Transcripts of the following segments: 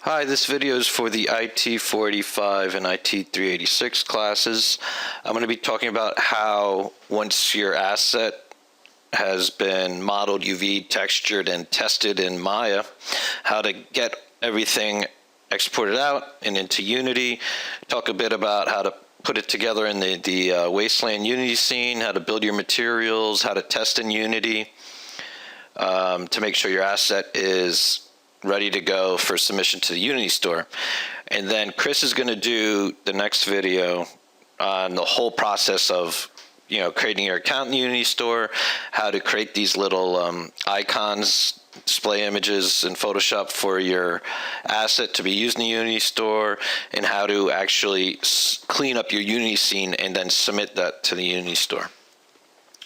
Hi, this video is for the IT 485 and IT 386 classes. I'm going to be talking about how once your asset has been modeled, UV, textured, and tested in Maya, how to get everything exported out and into Unity. Talk a bit about how to put it together in the Wasteland Unity scene, how to build your materials, how to test in Unity to make sure your asset is ready to go for submission to the Unity store. And then Chris is going to do the next video on the whole process of creating your account in the Unity store, how to create these little icons, display images in Photoshop for your asset to be used in the Unity store, and how to actually clean up your Unity scene and then submit that to the Unity store.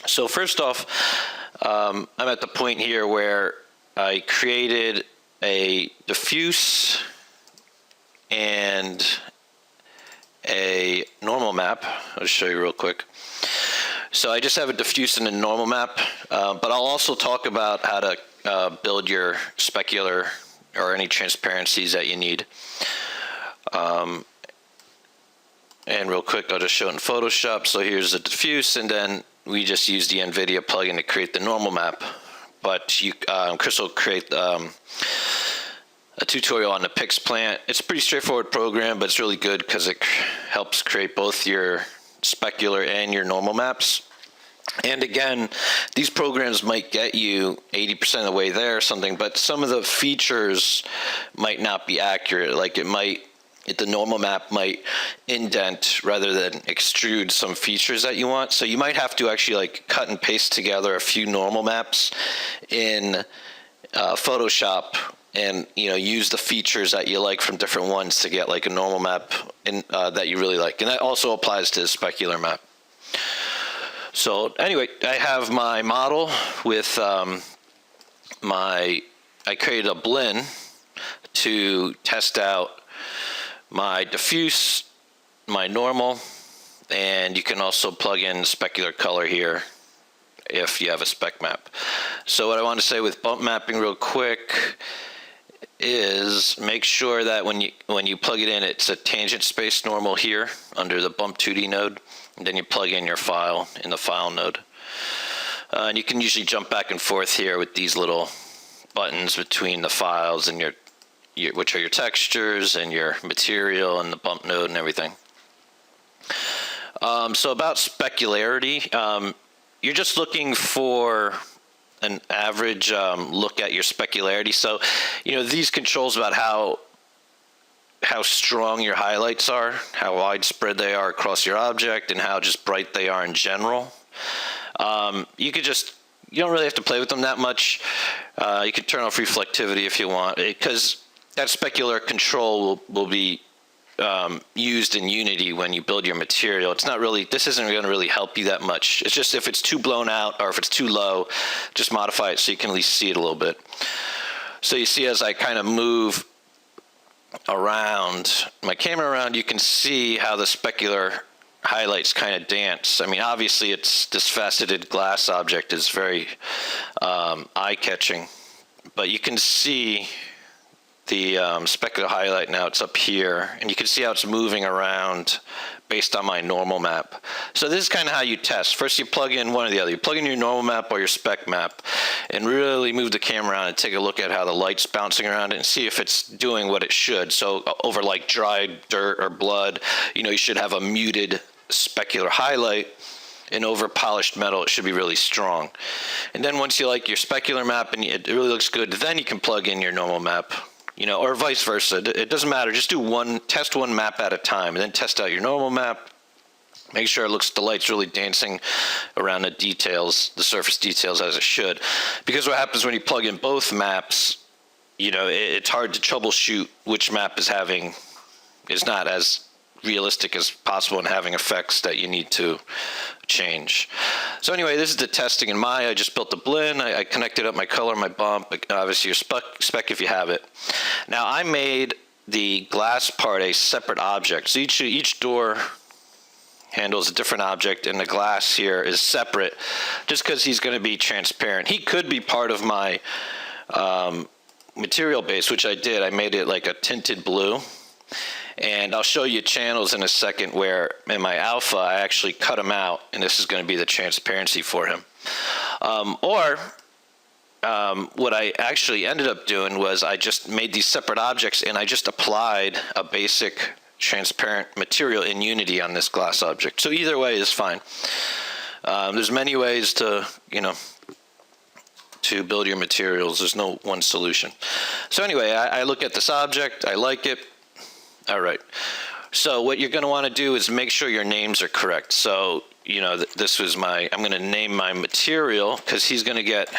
So first off, I'm at the point here where I created a diffuse and a normal map. I'll show you real quick. So I just have a diffuse and a normal map, but I'll also talk about how to build your specular or any transparencies that you need. And real quick, I'll just show it in Photoshop. So here's the diffuse, and then we just use the NVIDIA plugin to create the normal map. But Chris will create a tutorial on the Pix plant. It's a pretty straightforward program, but it's really good because it helps create both your specular and your normal maps. And again, these programs might get you 80% of the way there or something, but some of the features might not be accurate. Like the normal map might indent rather than extrude some features that you want. So you might have to actually cut and paste together a few normal maps in Photoshop and use the features that you like from different ones to get a normal map that you really like. And that also applies to the specular map. So anyway, I have my model with I created a blend to test out my diffuse, my normal, and you can also plug in specular color here if you have a spec map. So what I want to say with bump mapping real quick is make sure that when you plug it in, it's a tangent space normal here under the bump 2D node, and then you plug in your file in the file node. And you can usually jump back and forth here with these little buttons between the files and which are your textures and your material and the bump node and everything. So about specularity, you're just looking for an average look at your specularity. So, these controls about how strong your highlights are, how widespread they are across your object, and how just bright they are in general. You don't really have to play with them that much. You can turn off reflectivity if you want, because that specular control will be used in Unity when you build your material. This isn't going to really help you that much. It's just if it's too blown out or if it's too low, just modify it so you can at least see it a little bit. So you see as I kind of move around my camera around, you can see how the specular highlights kind of dance. I mean, obviously this faceted glass object is very eye-catching, but you can see the specular highlight now. It's up here, and you can see how it's moving around based on my normal map. So this is kind of how you test. First, you plug in one or the other. You plug in your normal map or your spec map and really move the camera around and take a look at how the light's bouncing around it and see if it's doing what it should. So over dried dirt or blood, you should have a muted specular highlight, and over polished metal, it should be really strong. And then once you like your specular map and it really looks good, then you can plug in your normal map. Or vice versa. It doesn't matter. Just test one map at a time, and then test out your normal map. Make sure the light's really dancing around the details, the surface details as it should. Because what happens when you plug in both maps, it's hard to troubleshoot which map is not as realistic as possible and having effects that you need to change. So anyway, this is the testing in Maya. I just built a blend. I connected up my color, my bump, obviously your spec if you have it. Now I made the glass part a separate object. So each door handles a different object, and the glass here is separate just because he's going to be transparent. He could be part of my material base, which I did, I made it like a tinted blue. And I'll show you channels in a second where in my alpha, I actually cut them out, and this is going to be the transparency for him. What I actually ended up doing was I just made these separate objects, and I just applied a basic transparent material in Unity on this glass object. So either way is fine. There's many ways to, to build your materials. There's no one solution. So anyway, I look at this object, I like it. All right. So what you're going to want to do is make sure your names are correct. So, this was I'm going to name my material because he's going to get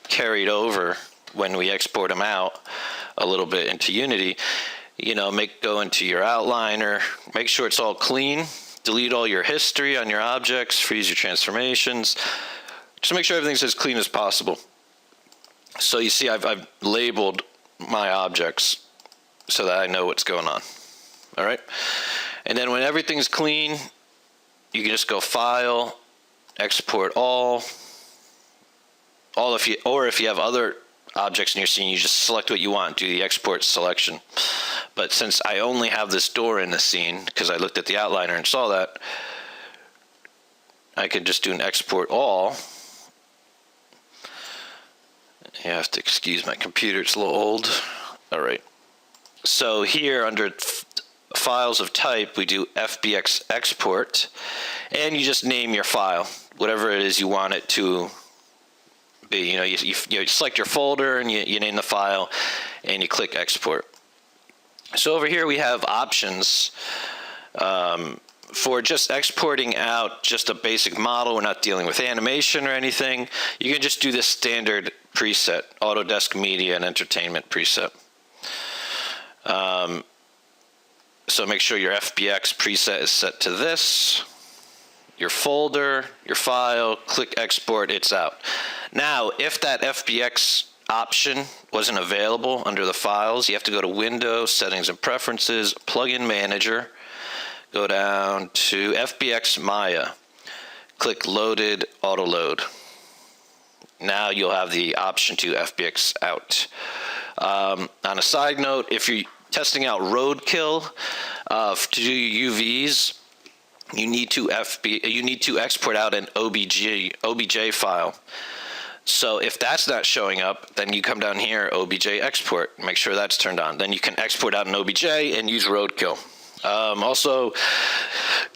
carried over when we export him out a little bit into Unity. Go into your outliner, make sure it's all clean, delete all your history on your objects, freeze your transformations. Just make sure everything's as clean as possible. So you see I've labeled my objects so that I know what's going on. All right. And then when everything's clean, you can just go File, Export All. If you have other objects in your scene, you just select what you want, do the export selection. But since I only have this door in the scene, because I looked at the outliner and saw that, I can just do an Export All. You have to excuse my computer, it's a little old. All right. So here under files of type, we do FBX export, and you just name your file, whatever it is you want it to be. You select your folder and you name the file, and you click export. So over here we have options for just exporting out just a basic model. We're not dealing with animation or anything. You can just do this standard preset, Autodesk Media and Entertainment preset. So make sure your FBX preset is set to this, your folder, your file, click export, it's out. Now, if that FBX option wasn't available under the files, you have to go to Window, Settings and Preferences, Plugin Manager, go down to FBX Maya, click Loaded Auto Load. Now you'll have the option to FBX out. On a side note, if you're testing out roadkill to do UVs, you need to export out an OBJ file. So if that's not showing up, then you come down here, OBJ export, make sure that's turned on. Then you can export out an OBJ and use roadkill. Also,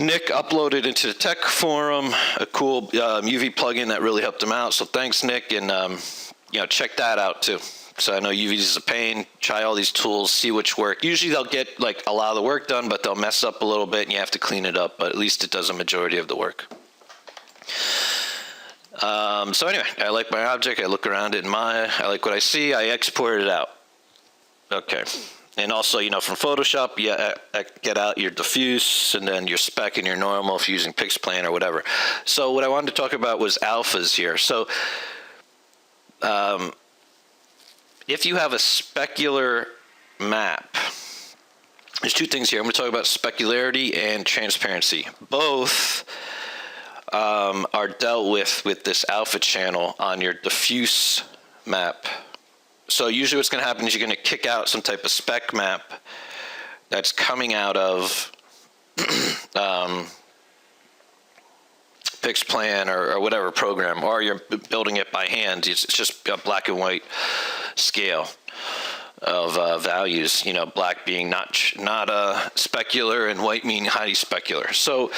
Nick uploaded into the tech forum a cool UV plugin that really helped him out. So thanks, Nick, and check that out too. So I know UVs is a pain. Try all these tools, see which work. Usually they'll get a lot of the work done, but they'll mess up a little bit, and you have to clean it up. But at least it does a majority of the work. So anyway, I like my object. I look around it in Maya. I like what I see. I export it out. Okay. And also, from Photoshop, get out your diffuse and then your spec and your normal if you're using PixPlan or whatever. So what I wanted to talk about was alphas here. So if you have a specular map, there's two things here. I'm going to talk about specularity and transparency. Both are dealt with this alpha channel on your diffuse map. So usually what's going to happen is you're going to kick out some type of spec map that's coming out of PixPlan or whatever program, or you're building it by hand. It's just a black and white scale of values, black being not specular and white being highly specular. So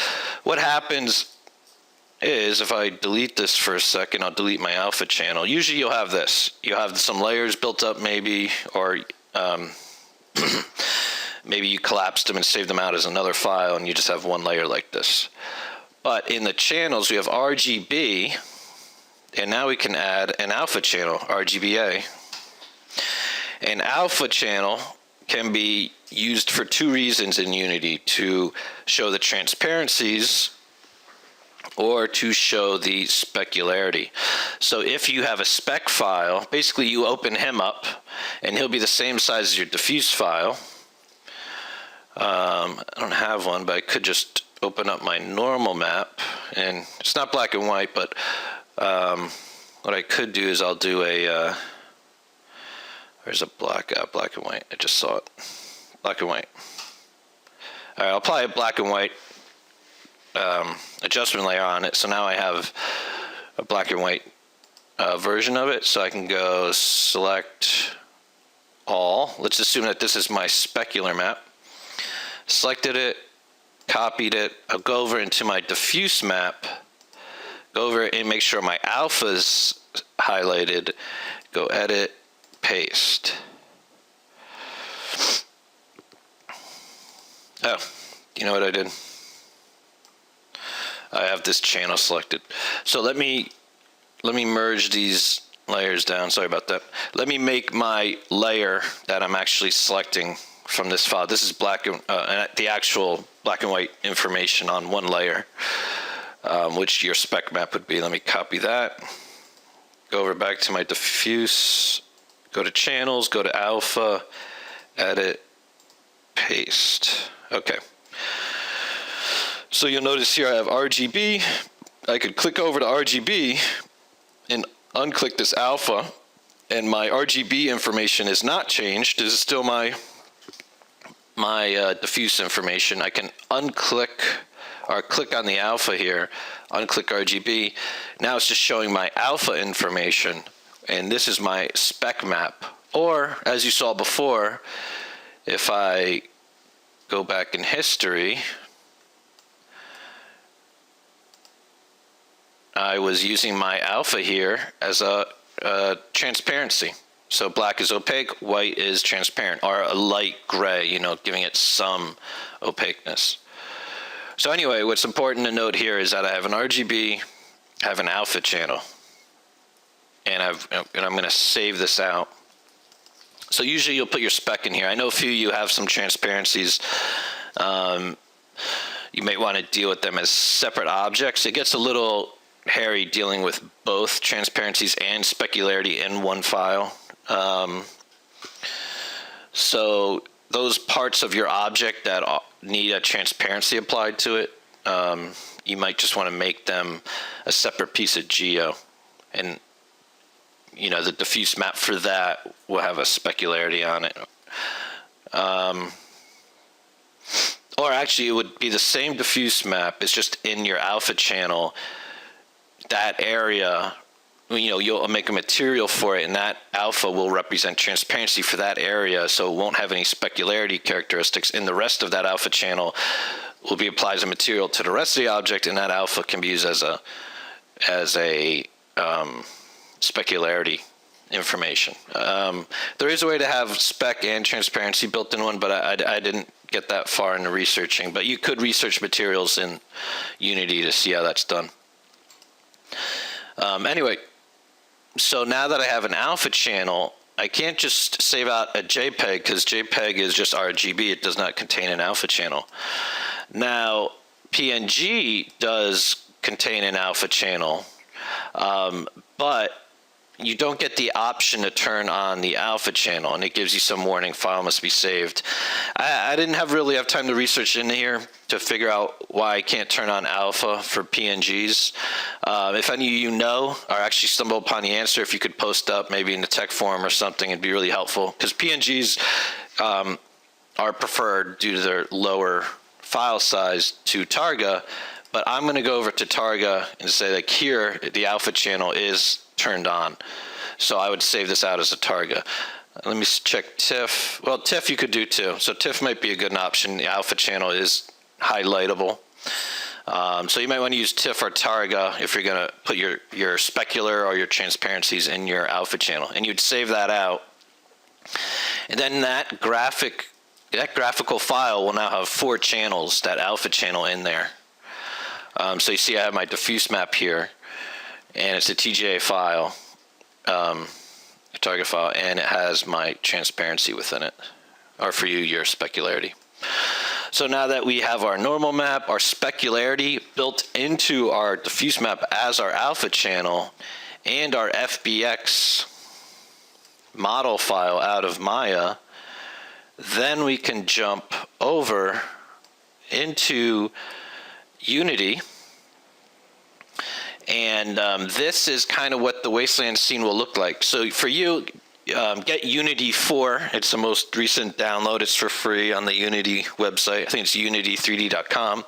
what happens is, if I delete this for a second, I'll delete my alpha channel. Usually you'll have this. You'll have some layers built up maybe, or maybe you collapsed them and saved them out as another file, and you just have one layer like this. But in the channels, we have RGB, and now we can add an alpha channel, RGBA. An alpha channel can be used for two reasons in Unity: to show the transparencies or to show the specularity. So if you have a spec file, basically you open him up and he'll be the same size as your diffuse file. I don't have one, but I could just open up my normal map, and it's not black and white, but what I could do is I'll do a There's a black and white. I just saw it. Black and white. All right, I'll apply a black and white adjustment layer on it. So now I have a black and white version of it. So I can go select all. Let's assume that this is my specular map. Selected it, copied it. I'll go over into my diffuse map. Go over and make sure my alpha is highlighted. Go edit, paste. Oh, you know what I did? I have this channel selected. So let me merge these layers down. Sorry about that. Let me make my layer that I'm actually selecting from this file. This is black and the actual black and white information on one layer, which your spec map would be. Let me copy that. Go over back to my diffuse. Go to channels. Go to alpha. Edit. Paste. Okay. So you'll notice here I have RGB. I could click over to RGB and unclick this alpha, and my RGB information is not changed. This is still my diffuse information. I can unclick or click on the alpha here, unclick RGB. Now it's just showing my alpha information, and this is my spec map. Or, as you saw before, if I go back in history, I was using my alpha here as a transparency. So black is opaque, white is transparent, or a light gray, you know, giving it some opaqueness. So anyway, what's important to note here is that I have an RGB, I have an alpha channel, and I'm going to save this out. So usually you'll put your spec in here. I know a few of you have some transparencies. You may want to deal with them as separate objects. It gets a little hairy dealing with both transparencies and specularity in one file. So those parts of your object that need a transparency applied to it, you might just want to make them a separate piece of geo, and you know, the diffuse map for that will have a specularity on it. Or actually it would be the same diffuse map. It's just in your alpha channel, that area, you know, you'll make a material for it, and that alpha will represent transparency for that area, so it won't have any specularity characteristics. In the rest of that alpha channel will be applied as a material to the rest of the object, and that alpha can be used as a specularity information. There is a way to have spec and transparency built in one, but I didn't get that far into researching. But you could research materials in Unity to see how that's done. Anyway, so now that I have an alpha channel, I can't just save out a JPEG, because JPEG is just RGB. It does not contain an alpha channel. Now, PNG does contain an alpha channel, but you don't get the option to turn on the alpha channel, and it gives you some warning, file must be saved. I didn't really have time to research in here to figure out why I can't turn on alpha for PNGs. If any of you know, or actually stumble upon the answer, if you could post up maybe in the tech forum or something, it'd be really helpful, because PNGs are preferred due to their lower file size to Targa. But I'm going to go over to Targa and say, like, here the alpha channel is turned on, so I would save this out as a Targa. Let me check TIFF. Well, TIFF you could do too, so TIFF might be a good option. The alpha channel is highlightable, so you might want to use TIFF or Targa if you're going to put your specular or your transparencies in your alpha channel, and you'd save that out, and then that graphical file will now have 4 channels, that alpha channel in there. So you see I have my diffuse map here, and it's a TGA file, a target file, and it has my transparency within it, or for you, your specularity. So now that we have our normal map, our specularity built into our diffuse map as our alpha channel, and our FBX model file out of Maya, then we can jump over into Unity. And this is kind of what the wasteland scene will look like. So for you, get Unity 4. It's the most recent download. It's for free on the Unity website. I think it's unity3d.com.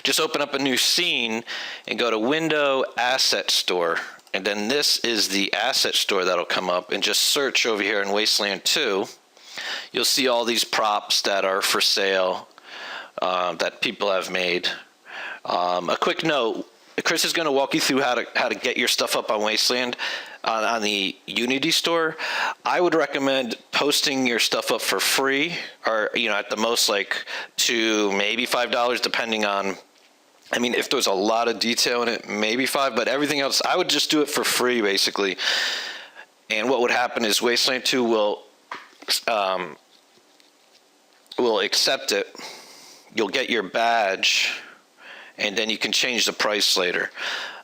Just open up a new scene and go to Window Asset Store. And then this is the asset store that'll come up. And just search over here in Wasteland 2. You'll see all these props that are for sale that people have made. A quick note, Chris is going to walk you through how to get your stuff up on Wasteland on the Unity store. I would recommend posting your stuff up for free, or at the most like $2, maybe $5, depending on. I mean, if there's a lot of detail in it, maybe $5, but everything else, I would just do it for free, basically. And what would happen is Wasteland 2 will accept it. You'll get your badge, and then you can change the price later.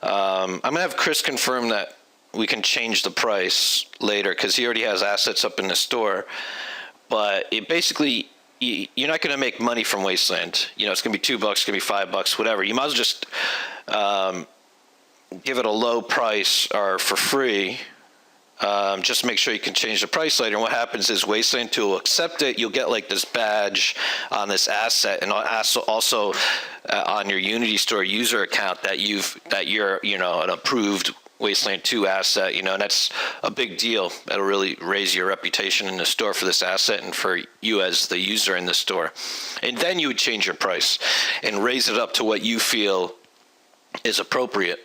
I'm going to have Chris confirm that we can change the price later because he already has assets up in the store. But it basically, you're not going to make money from Wasteland. It's going to be $2, it's going to be $5, whatever. You might as well just give it a low price or for free. Just make sure you can change the price later. And what happens is Wasteland 2 will accept it. You'll get like this badge on this asset, and also on your Unity Store user account that you're an approved Wasteland 2 asset. And that's a big deal. That'll really raise your reputation in the store for this asset and for you as the user in the store. And then you would change your price and raise it up to what you feel is appropriate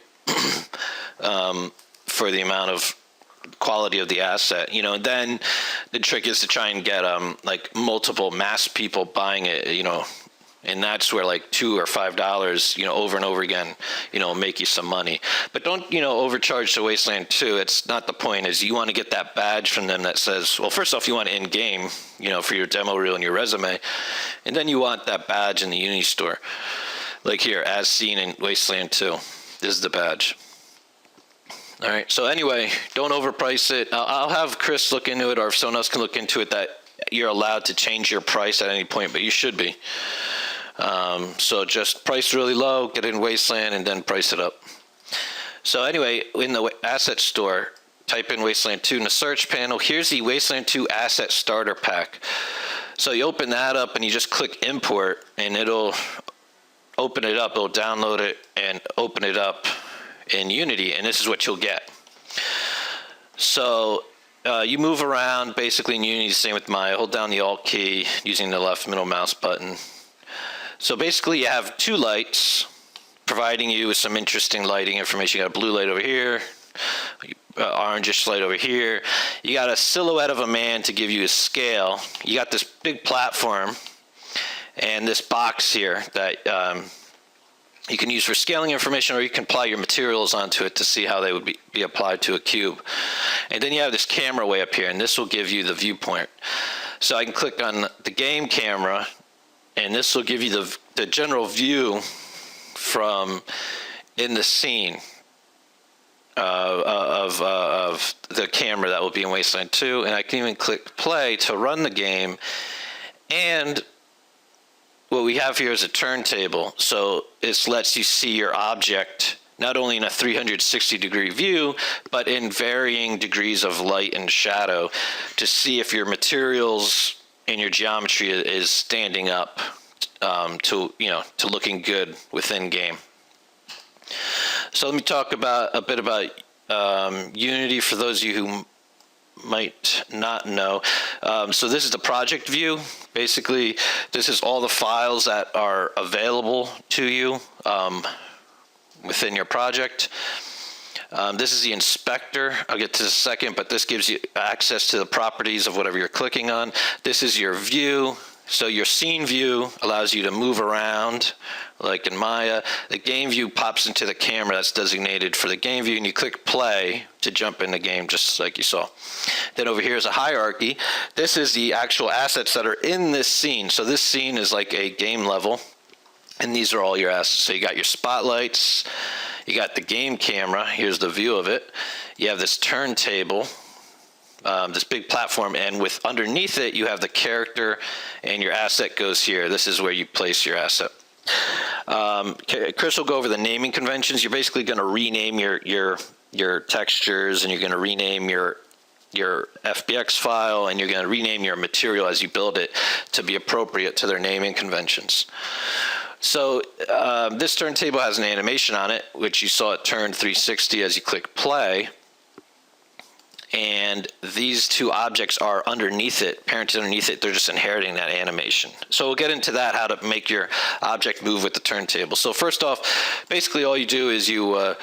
for the amount of quality of the asset. And then the trick is to try and get like multiple mass people buying it, and that's where like $2 or $5, over and over again, make you some money. But don't, overcharge to Wasteland 2. It's not the point. Is you want to get that badge from them that says, well, first off, you want it in game, for your demo reel and your resume, and then you want that badge in the Unity Store, like here, as seen in Wasteland 2. This is the badge. All right. So anyway, don't overprice it. I'll have Chris look into it, or if someone else can look into it, that you're allowed to change your price at any point, but you should be. So just price really low, get it in Wasteland, and then price it up. So anyway, in the asset store, type in Wasteland 2 in the search panel. Here's the Wasteland 2 Asset Starter Pack. So you open that up and you just click import, and it'll open it up. It'll download it and open it up in Unity, and this is what you'll get. So you move around basically in Unity, same with Maya. Hold down the Alt key using the left middle mouse button. So basically you have two lights providing you with some interesting lighting information. You got a blue light over here, orangish light over here. You got a silhouette of a man to give you a scale. You got this big platform and this box here that you can use for scaling information, or you can apply your materials onto it to see how they would be applied to a cube. And then you have this camera way up here, and this will give you the viewpoint. So I can click on the game camera, and this will give you the general view from in the scene of the camera that will be in Wasteland 2. And I can even click play to run the game. And what we have here is a turntable. So this lets you see your object not only in a 360-degree view, but in varying degrees of light and shadow to see if your materials and your geometry is standing up to looking good within game. So let me talk a bit about Unity for those of you who might not know. So this is the project view. Basically, this is all the files that are available to you within your project. This is the inspector. I'll get to this in a second, but this gives you access to the properties of whatever you're clicking on. This is your view. So your scene view allows you to move around, like in Maya. The game view pops into the camera that's designated for the game view, and you click play to jump in the game, just like you saw. Then over here is a hierarchy. This is the actual assets that are in this scene. So this scene is like a game level, and these are all your assets. So you got your spotlights, you got the game camera. Here's the view of it. You have this turntable, this big platform, and with underneath it you have the character, and your asset goes here. This is where you place your asset. Chris will go over the naming conventions. You're basically going to rename your textures, and you're going to rename your your FBX file, and you're going to rename your material as you build it to be appropriate to their naming conventions. So this turntable has an animation on it, which you saw it turn 360 as you click play. And these two objects are underneath it, parented underneath it. They're just inheriting that animation. So we'll get into that, how to make your object move with the turntable. So first off, basically all you do is you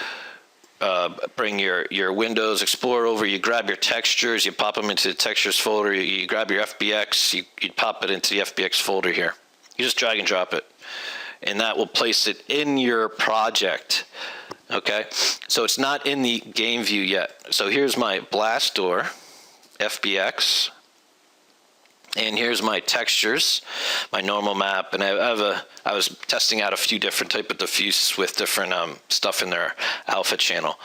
bring your Windows Explorer over, you grab your textures, you pop them into the textures folder, you grab your FBX, you pop it into the FBX folder here. You just drag and drop it, and that will place it in your project. Okay, so it's not in the game view yet. So here's my blast door, FBX, and here's my textures, my normal map, and I was testing out a few different type of diffuse with different stuff in their alpha channel.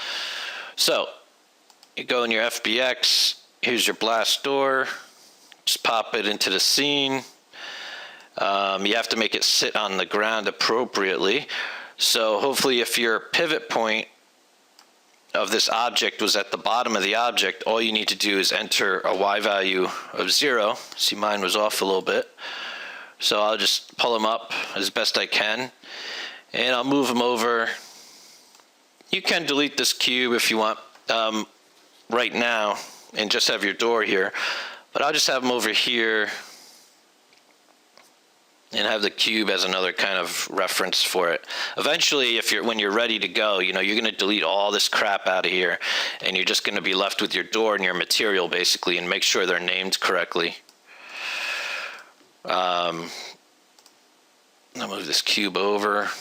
So you go in your FBX, here's your blast door, just pop it into the scene. You have to make it sit on the ground appropriately. So hopefully if your pivot point of this object was at the bottom of the object, all you need to do is enter a Y value of 0. See, mine was off a little bit. So I'll just pull them up as best I can, and I'll move them over. You can delete this cube if you want right now and just have your door here, but I'll just have them over here and have the cube as another kind of reference for it. Eventually, when you're ready to go, you're going to delete all this crap out of here, and you're just going to be left with your door and your material, basically, and make sure they're named correctly. I'll move this cube over.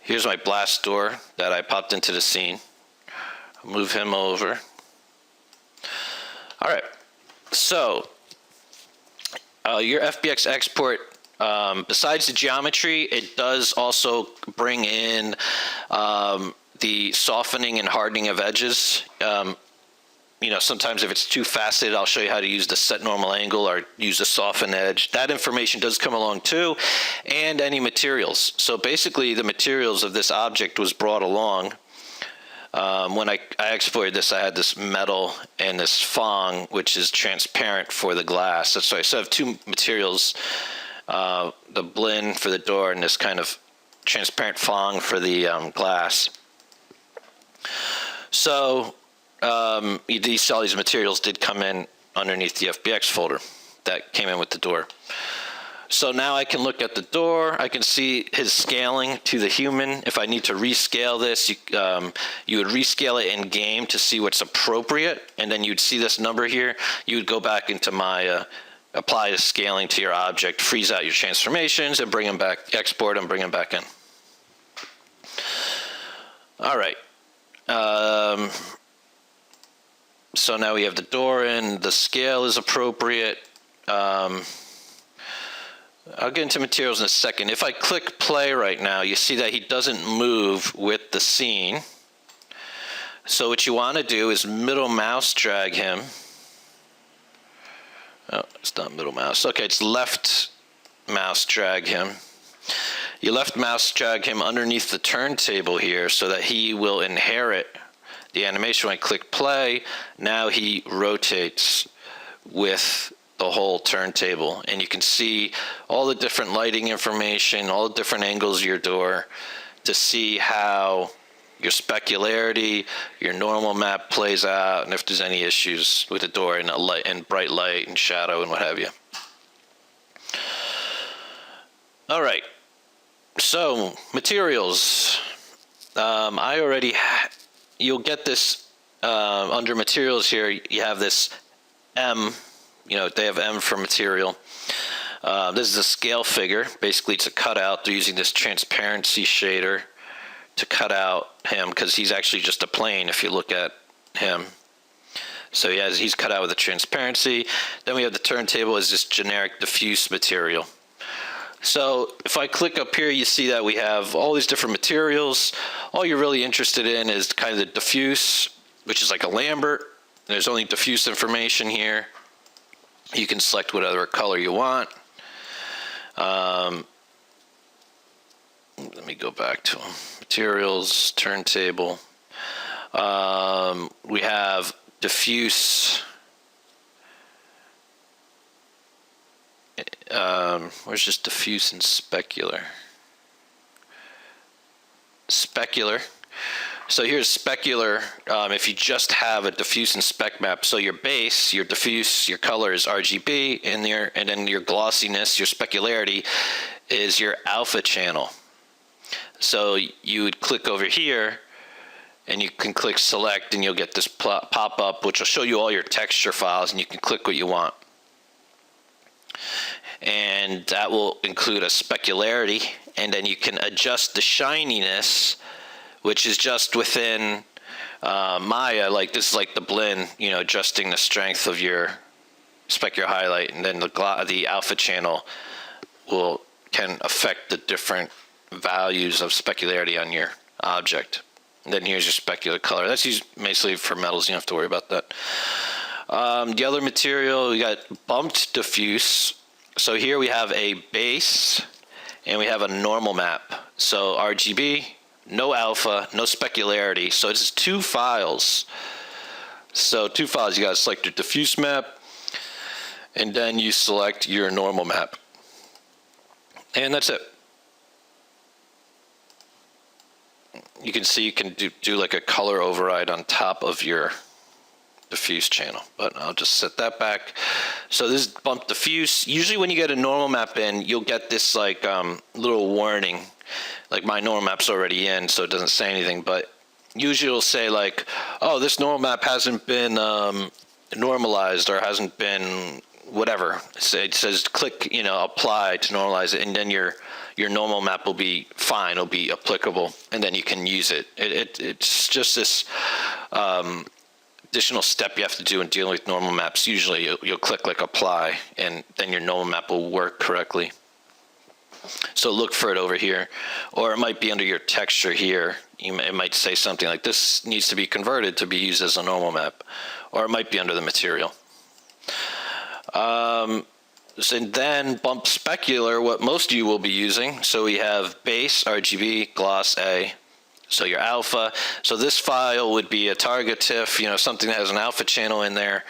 Here's my blast door that I popped into the scene. I'll move him over. All right, so your FBX export, besides the geometry, it does also bring in the softening and hardening of edges. Sometimes if it's too faceted, I'll show you how to use the set normal angle or use a soften edge. That information does come along too, and any materials. So basically the materials of this object was brought along. When I exported this, I had this metal and this Fong, which is transparent for the glass. That's why I have two materials, the blend for the door and this kind of transparent Fong for the glass. So all these materials did come in underneath the FBX folder that came in with the door. So now I can look at the door. I can see his scaling to the human. If I need to rescale this, you would rescale it in game to see what's appropriate, and then you'd see this number here. You would go back into my apply the scaling to your object, freeze out your transformations, and bring them back, export them, bring them back in. All right. So now we have the door in. The scale is appropriate. I'll get into materials in a second. If I click play right now, you see that he doesn't move with the scene. So what you want to do is middle mouse drag him. Oh, it's not middle mouse. Okay, it's left mouse drag him. You left mouse drag him underneath the turntable here so that he will inherit the animation. When I click play, now he rotates with the whole turntable, and you can see all the different lighting information, all the different angles of your door to see how your specularity, your normal map plays out, and if there's any issues with the door and light and bright light and shadow and what have you. All right, so materials. You'll get this under materials here. You have this M. They have M for material. This is a scale figure. Basically, it's a cutout. They're using this transparency shader to cut out him because he's actually just a plane if you look at him. So he's cut out with the transparency. Then we have the turntable as this generic diffuse material. So if I click up here, you see that we have all these different materials. All you're really interested in is kind of the diffuse, which is like a Lambert. There's only diffuse information here. You can select whatever color you want. Let me go back to them. Materials, turntable. We have diffuse. Where's just diffuse and specular? Specular. So here's specular. If you just have a diffuse and spec map, so your base, your diffuse, your color is RGB, and then your glossiness, your specularity, is your alpha channel. So you would click over here, and you can click select, and you'll get this pop up, which will show you all your texture files, and you can click what you want. And that will include a specularity, and then you can adjust the shininess, which is just within Maya. Like this is like the blend, adjusting the strength of your specular highlight, and then the alpha channel can affect the different values of specularity on your object. And then here's your specular color. That's used basically for metals. You don't have to worry about that. The other material, we got bumped diffuse. So here we have a base and we have a normal map. So RGB, no alpha, no specularity. So it's 2 files. So 2 files, you got to select your diffuse map, and then you select your normal map. And that's it. You can see you can do like a color override on top of your diffuse channel, but I'll just set that back. So this is bump diffuse. Usually when you get a normal map in, you'll get this like little warning. Like my normal map's already in, so it doesn't say anything, but usually it'll say like, oh, this normal map hasn't been normalized, or hasn't been whatever. It says click, apply to normalize it, and then your normal map will be fine, it'll be applicable, and then you can use it. It's just this additional step you have to do in dealing with normal maps. Usually you'll click like apply, and then your normal map will work correctly. So look for it over here, or it might be under your texture here. It might say something like this needs to be converted to be used as a normal map, or it might be under the material. So then bump specular, what most of you will be using. So we have base, RGB, gloss A. So your alpha. So this file would be a target TIFF, something that has an alpha channel in there.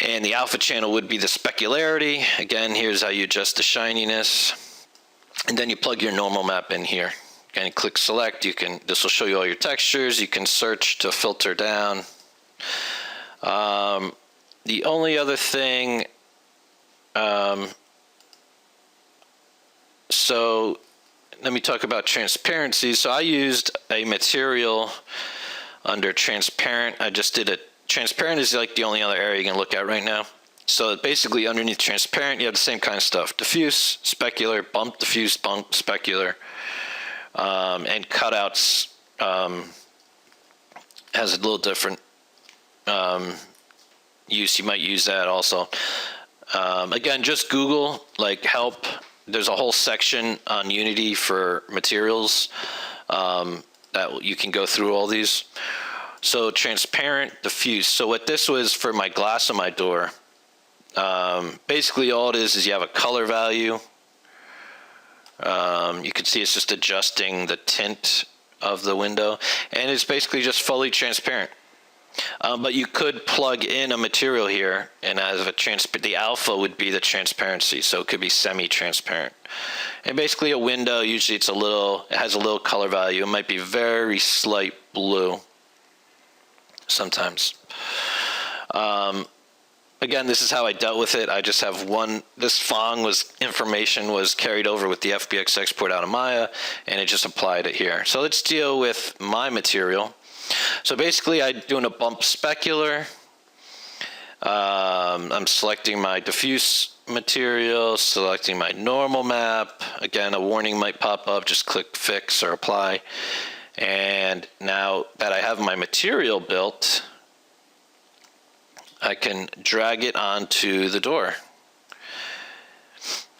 And the alpha channel would be the specularity. Again, here's how you adjust the shininess. And then you plug your normal map in here. Again, you click select. This will show you all your textures. You can search to filter down. The only other thing, so let me talk about transparency. So I used a material under transparent. I just did it. Transparent is like the only other area you can look at right now. So basically underneath transparent, you have the same kind of stuff. Diffuse, specular, bump, diffuse, bump, specular. And cutouts has a little different use. You might use that also. Again, just Google like help. There's a whole section on Unity for materials that you can go through all these. So transparent, diffuse. So what this was for my glass on my door, basically all it is you have a color value. You can see it's just adjusting the tint of the window, and it's basically just fully transparent. But you could plug in a material here, and as the alpha would be the transparency, so it could be semi-transparent. And basically a window, usually it has a little color value. It might be very slight blue sometimes. Again, this is how I dealt with it. I just have this information was carried over with the FBX export out of Maya, and it just applied it here. So let's deal with my material. So basically I'm doing a bump specular. I'm selecting my diffuse material, selecting my normal map. Again, a warning might pop up, just click fix or apply. And now that I have my material built, I can drag it onto the door.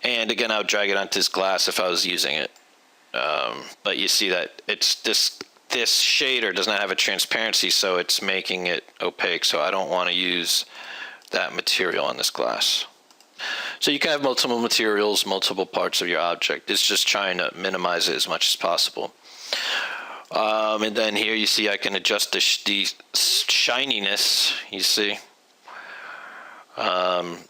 And again, I would drag it onto this glass if I was using it. But you see that it's this shader does not have a transparency, so it's making it opaque. So I don't want to use that material on this glass. So you can have multiple materials, multiple parts of your object. It's just trying to minimize it as much as possible. And then here you see I can adjust the shininess, you see, of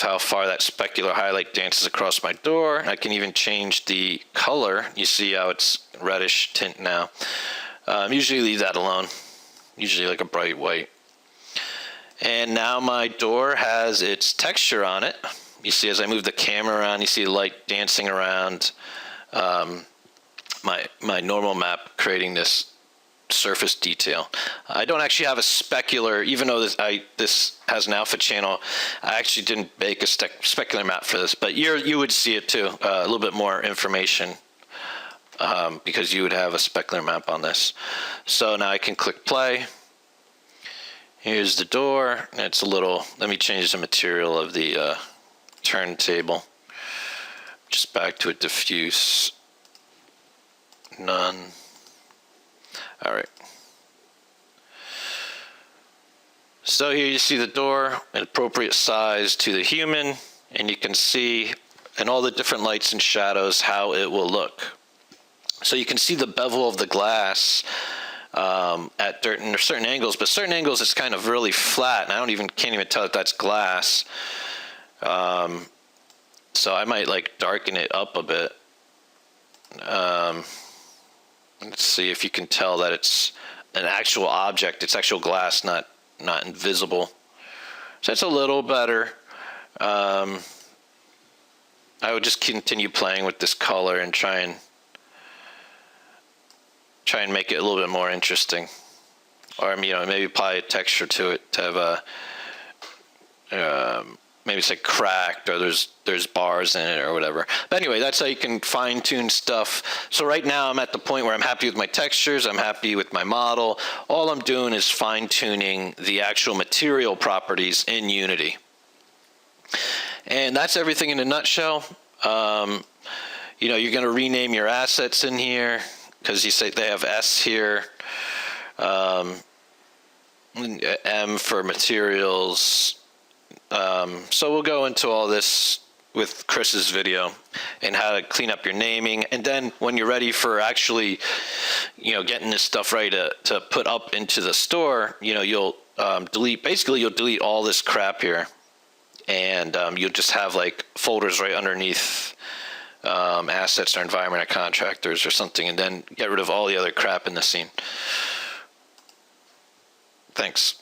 how far that specular highlight dances across my door. I can even change the color. You see how it's reddish tint now. Usually leave that alone, usually like a bright white. And now my door has its texture on it. You see as I move the camera around, you see light dancing around my normal map, creating this surface detail. I don't actually have a specular, even though this has an alpha channel. I actually didn't make a specular map for this, but you would see it too, a little bit more information, because you would have a specular map on this. So now I can click play. Here's the door. It's a little, let me change the material of the turntable. Just back to a diffuse. None. All right. So here you see the door, an appropriate size to the human, and you can see in all the different lights and shadows how it will look. So you can see the bevel of the glass at certain angles, but certain angles it's kind of really flat, and I can't even tell that that's glass. So I might like darken it up a bit. Let's see if you can tell that it's an actual object. It's actual glass, not invisible. So it's a little better. I would just continue playing with this color and try and make it a little bit more interesting, or maybe apply a texture to it to have a maybe it's like cracked, or there's bars in it or whatever. But anyway, that's how you can fine tune stuff. So right now I'm at the point where I'm happy with my textures, I'm happy with my model. All I'm doing is fine tuning the actual material properties in Unity. And that's everything in a nutshell. You're going to rename your assets in here, because you say they have S here, M for materials. So we'll go into all this with Chris's video and how to clean up your naming. And then when you're ready for actually, getting this stuff ready to put up into the store, you'll delete all this crap here, and you'll just have like folders right underneath assets or environment or contractors or something, and then get rid of all the other crap in the scene. Thanks.